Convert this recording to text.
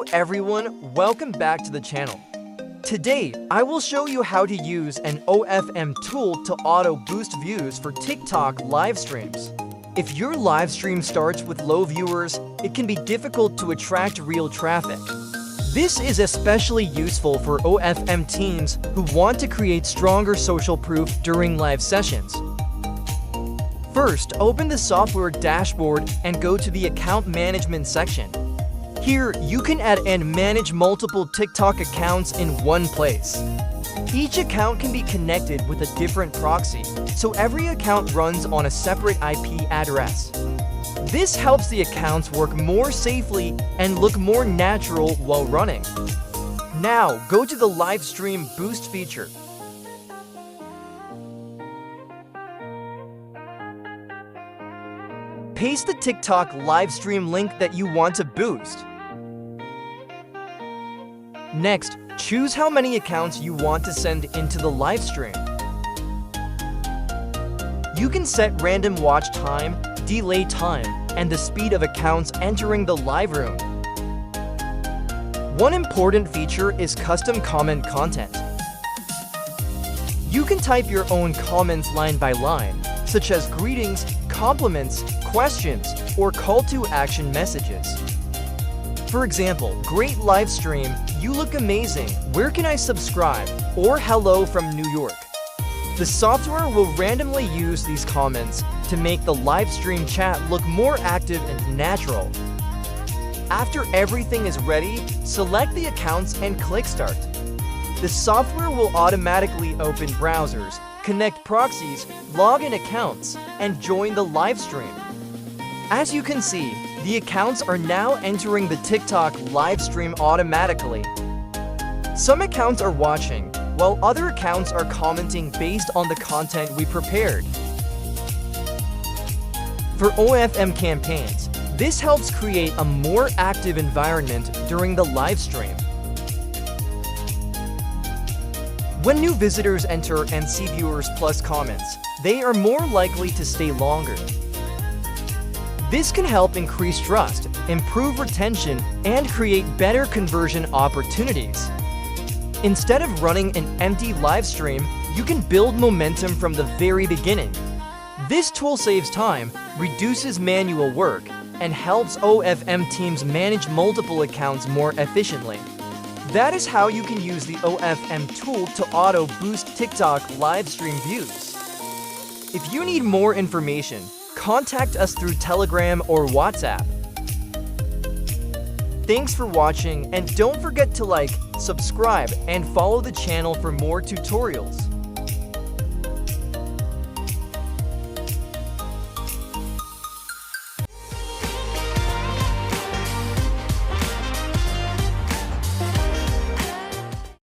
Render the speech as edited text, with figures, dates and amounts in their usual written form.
Hello everyone, welcome back to the channel. Today, I will show you how to use an OFM tool to auto-boost views for TikTok live streams. If your live stream starts with low viewers, it can be difficult to attract real traffic. This is especially useful for OFM teams who want to create stronger social proof during live sessions. First, open the software dashboard and go to the account management section. Here, you can add and manage multiple TikTok accounts in one place. Each account can be connected with a different proxy, so every account runs on a separate IP address. This helps the accounts work more safely and look more natural while running. Now, go to the Livestream Boost feature. Paste the TikTok livestream link that you want to boost. Next, choose how many accounts you want to send into the livestream. You can set random watch time, delay time, and the speed of accounts entering the live room. One important feature is custom comment content. You can type your own comments line by line, such as greetings, compliments, questions, or call to action messages. For example, great live stream, you look amazing, where can I subscribe, or hello from New York. The software will randomly use these comments to make the live stream chat look more active and natural. After everything is ready, select the accounts and click Start. The software will automatically open browsers, connect proxies, log in accounts, and join the live stream. As you can see, the accounts are now entering the TikTok live stream automatically. Some accounts are watching, while other accounts are commenting based on the content we prepared. For OFM campaigns, this helps create a more active environment during the live stream. When new visitors enter and see viewers plus comments, they are more likely to stay longer. This can help increase trust, improve retention, and create better conversion opportunities. Instead of running an empty live stream, you can build momentum from the very beginning. This tool saves time, reduces manual work, and helps OFM teams manage multiple accounts more efficiently. That is how you can use the OFM tool to auto-boost TikTok live stream views. If you need more information, contact us through Telegram or WhatsApp. Thanks for watching, and don't forget to like, subscribe, and follow the channel for more tutorials.